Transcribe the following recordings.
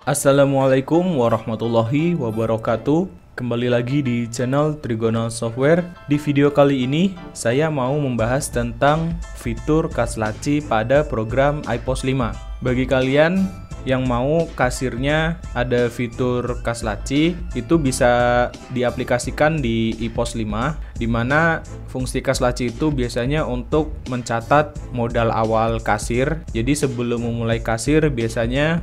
Assalamualaikum warahmatullahi wabarakatuh. Kembali lagi di channel Trigonal Software. Di video kali ini saya mau membahas tentang fitur Cash-Laci pada program iPOS 5. Bagi kalian yang mau kasirnya ada fitur Cash-Laci, itu bisa diaplikasikan di iPOS 5, di mana fungsi Cash-Laci itu biasanya untuk mencatat modal awal kasir. Jadi sebelum memulai kasir biasanya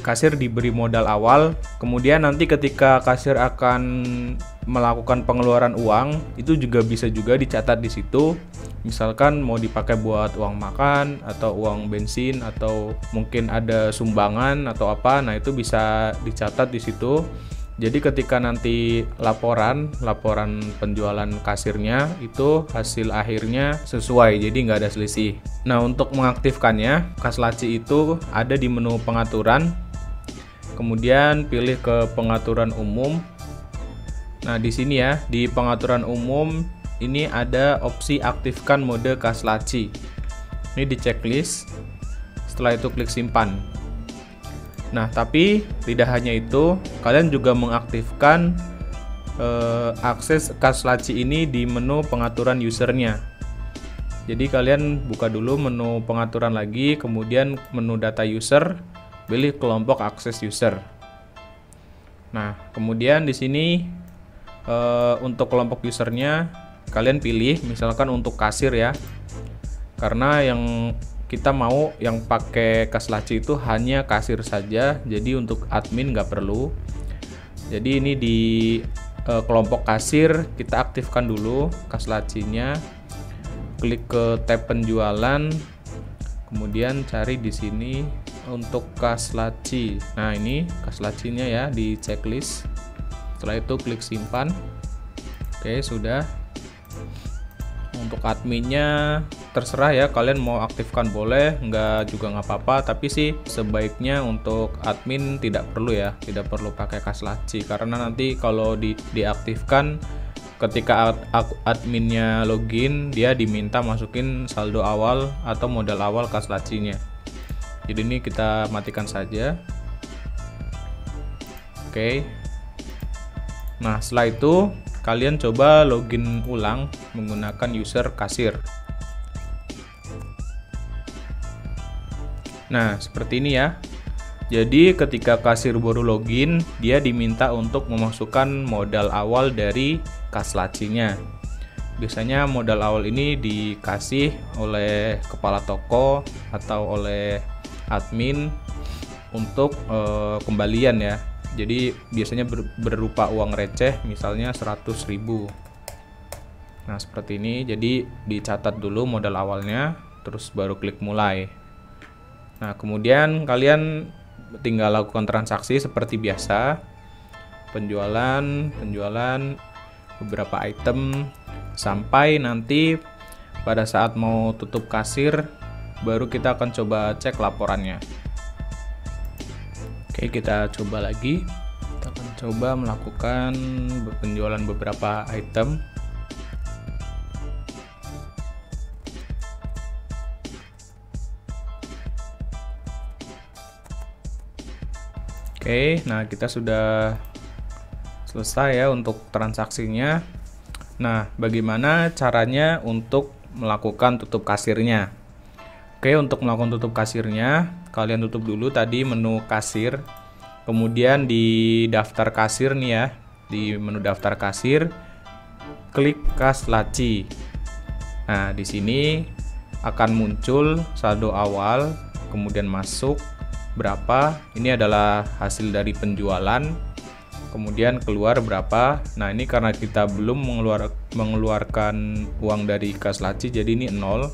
kasir diberi modal awal, kemudian nanti ketika kasir akan melakukan pengeluaran uang itu juga bisa dicatat di situ. Misalkan mau dipakai buat uang makan atau uang bensin atau mungkin ada sumbangan atau apa, nah itu bisa dicatat di situ. Jadi ketika nanti laporan penjualan kasirnya itu hasil akhirnya sesuai, jadi nggak ada selisih. Nah, untuk mengaktifkannya, Cash-Laci itu ada di menu pengaturan, kemudian pilih ke pengaturan umum. Nah, di sini ya, di pengaturan umum ini ada opsi aktifkan mode Cash-Laci. Ini di checklist. Setelah itu klik simpan. Nah, tapi tidak hanya itu, kalian juga mengaktifkan akses Cash-Laci ini di menu pengaturan usernya. Jadi kalian buka dulu menu pengaturan lagi, kemudian menu data user, pilih kelompok akses user. Nah, kemudian di sini untuk kelompok usernya kalian pilih misalkan untuk kasir ya, karena yang kita mau yang pakai Cash-Laci itu hanya kasir saja, jadi untuk admin nggak perlu. Jadi ini di kelompok kasir kita aktifkan dulu Cash-Laci-nya, klik ke tab penjualan, kemudian cari di sini untuk Cash-Laci. Nah, ini Cash-Laci-nya ya di checklist. Setelah itu klik simpan. Oke, sudah. Untuk adminnya terserah ya, kalian mau aktifkan boleh, nggak juga nggak apa-apa, tapi sih sebaiknya untuk admin tidak perlu ya, tidak perlu pakai Cash-Laci, karena nanti kalau diaktifkan ketika adminnya login, dia diminta masukin saldo awal atau modal awal Cash-Laci-nya. Jadi ini kita matikan saja. Oke. Nah, setelah itu kalian coba login ulang menggunakan user kasir. Nah, seperti ini ya. Jadi ketika kasir baru login, dia diminta untuk memasukkan modal awal dari Cash-Laci-nya. Biasanya modal awal ini dikasih oleh kepala toko atau oleh admin untuk kembalian ya. Jadi biasanya berupa uang receh, misalnya 100.000. Nah, seperti ini. Jadi dicatat dulu modal awalnya, terus baru klik mulai. Nah, kemudian kalian tinggal lakukan transaksi seperti biasa. Penjualan beberapa item, sampai nanti pada saat mau tutup kasir baru kita akan coba cek laporannya. Oke, kita coba lagi. Kita akan coba melakukan penjualan beberapa item. Oke, nah kita sudah selesai ya untuk transaksinya. Nah, bagaimana caranya untuk melakukan tutup kasirnya? Oke, untuk melakukan tutup kasirnya, kalian tutup dulu tadi menu kasir. Kemudian di daftar kasir nih ya, di menu daftar kasir, klik Cash-Laci. Nah, di sini akan muncul saldo awal, kemudian masuk berapa. Ini adalah hasil dari penjualan. Kemudian keluar berapa. Nah, ini karena kita belum mengeluarkan uang dari Cash-Laci, jadi ini 0.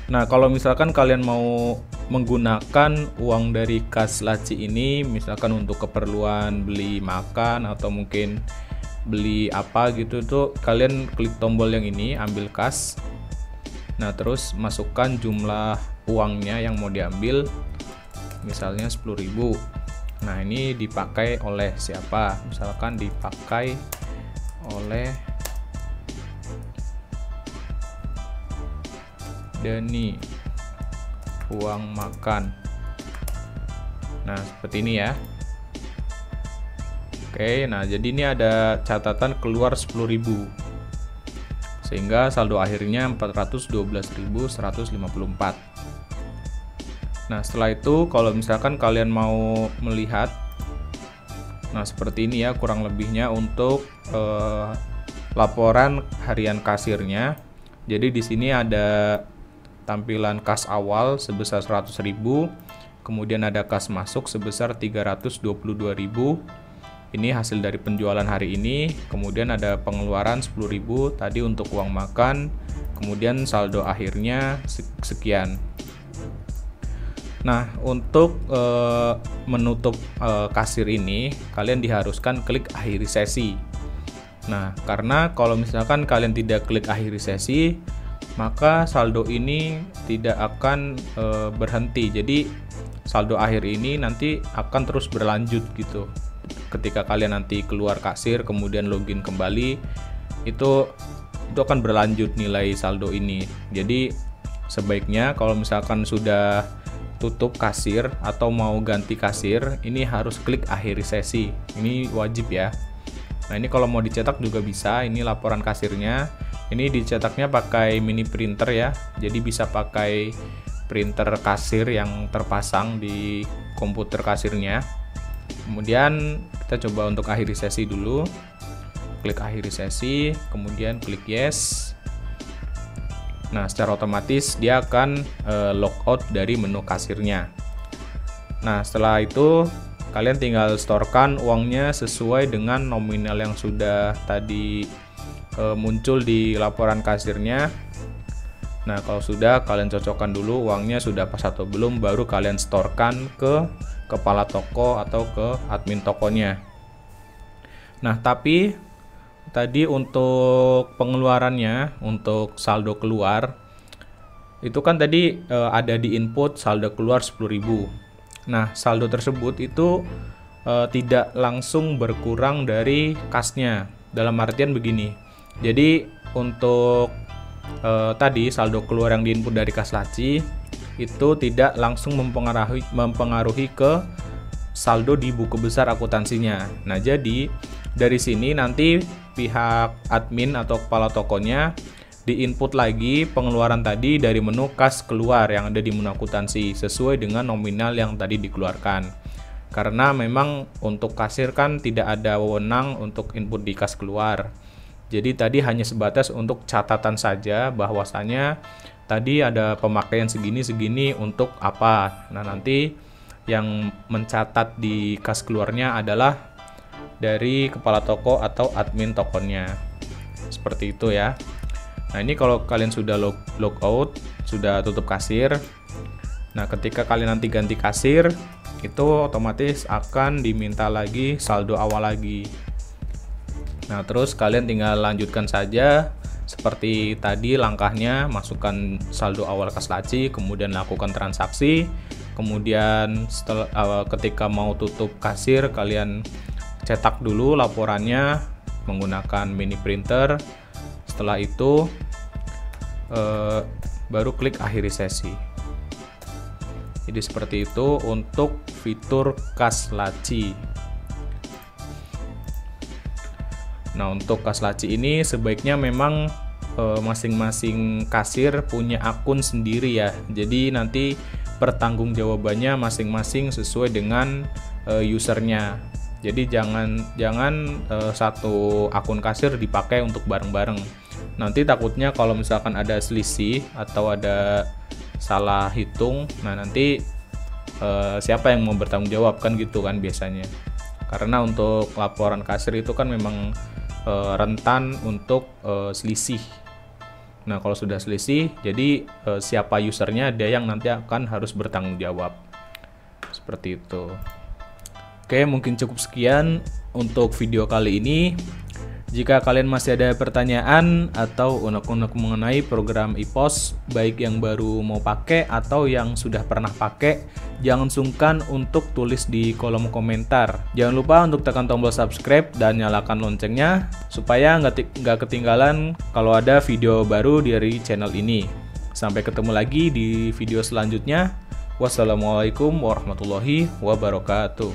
Nah, kalau misalkan kalian mau menggunakan uang dari Cash-Laci ini misalkan untuk keperluan beli makan atau mungkin beli apa gitu, tuh kalian klik tombol yang ini, ambil kas. Nah, terus masukkan jumlah uangnya yang mau diambil, misalnya 10.000. Nah, ini dipakai oleh siapa? Misalkan dipakai oleh Dani, uang makan. Nah, seperti ini ya. Oke, nah jadi ini ada catatan keluar 10.000. Sehingga saldo akhirnya 412.154. Nah, setelah itu kalau misalkan kalian mau melihat, nah seperti ini ya kurang lebihnya untuk laporan harian kasirnya. Jadi di sini ada tampilan kas awal sebesar 100.000, kemudian ada kas masuk sebesar 322.000. Ini hasil dari penjualan hari ini. Kemudian ada pengeluaran 10.000 tadi untuk uang makan, kemudian saldo akhirnya sekian. Nah, untuk menutup kasir ini kalian diharuskan klik akhiri sesi. Nah, karena kalau misalkan kalian tidak klik akhiri sesi, maka saldo ini tidak akan berhenti. Jadi saldo akhir ini nanti akan terus berlanjut gitu. Ketika kalian nanti keluar kasir kemudian login kembali, itu akan berlanjut nilai saldo ini. Jadi sebaiknya kalau misalkan sudah tutup kasir atau mau ganti kasir, ini harus klik akhiri sesi. Ini wajib ya. Nah, ini kalau mau dicetak juga bisa. Ini laporan kasirnya. Ini dicetaknya pakai mini printer ya. Jadi bisa pakai printer kasir yang terpasang di komputer kasirnya. Kemudian kita coba untuk akhiri sesi dulu. Klik akhiri sesi, kemudian klik yes. Nah, secara otomatis dia akan logout dari menu kasirnya. Nah, setelah itu kalian tinggal storekan uangnya sesuai dengan nominal yang sudah tadi muncul di laporan kasirnya. Nah, kalau sudah, kalian cocokkan dulu uangnya sudah pas atau belum, baru kalian storekan ke kepala toko atau ke admin tokonya. Nah, tapi tadi untuk pengeluarannya, untuk saldo keluar, itu kan tadi ada di input saldo keluar 10.000. Nah, saldo tersebut itu tidak langsung berkurang dari kasnya. Dalam artian begini. Jadi untuk tadi saldo keluar yang diinput dari kas laci itu tidak langsung mempengaruhi ke saldo di buku besar akuntansinya. Nah, jadi dari sini nanti pihak admin atau kepala tokonya diinput lagi pengeluaran tadi dari menu kas keluar yang ada di menu akuntansi sesuai dengan nominal yang tadi dikeluarkan. Karena memang untuk kasir kan tidak ada wewenang untuk input di kas keluar. Jadi tadi hanya sebatas untuk catatan saja bahwasanya tadi ada pemakaian segini-segini untuk apa. Nah, nanti yang mencatat di kas keluarnya adalah dari kepala toko atau admin tokonya. Seperti itu ya. Nah, ini kalau kalian sudah log out, sudah tutup kasir. Nah, ketika kalian nanti ganti kasir, itu otomatis akan diminta lagi saldo awal lagi. Nah, terus kalian tinggal lanjutkan saja seperti tadi langkahnya, masukkan saldo awal kas laci, kemudian lakukan transaksi, kemudian ketika mau tutup kasir kalian cetak dulu laporannya menggunakan mini printer. Setelah itu baru klik akhiri sesi. Jadi seperti itu untuk fitur kas laci. Nah, untuk kas laci ini sebaiknya memang masing-masing kasir punya akun sendiri ya. Jadi nanti pertanggungjawabannya masing-masing sesuai dengan usernya. Jadi jangan satu akun kasir dipakai untuk bareng-bareng. Nanti takutnya kalau misalkan ada selisih atau ada salah hitung, nah nanti siapa yang mau bertanggung jawab kan gitu kan biasanya. Karena untuk laporan kasir itu kan memang rentan untuk selisih. Nah, kalau sudah selisih, jadi siapa usernya dia yang nanti akan harus bertanggung jawab. Seperti itu. Oke, mungkin cukup sekian untuk video kali ini. Jika kalian masih ada pertanyaan atau unek-unek mengenai program IPOS, baik yang baru mau pakai atau yang sudah pernah pakai, jangan sungkan untuk tulis di kolom komentar. Jangan lupa untuk tekan tombol subscribe dan nyalakan loncengnya, supaya nggak ketinggalan kalau ada video baru dari channel ini. Sampai ketemu lagi di video selanjutnya. Wassalamualaikum warahmatullahi wabarakatuh.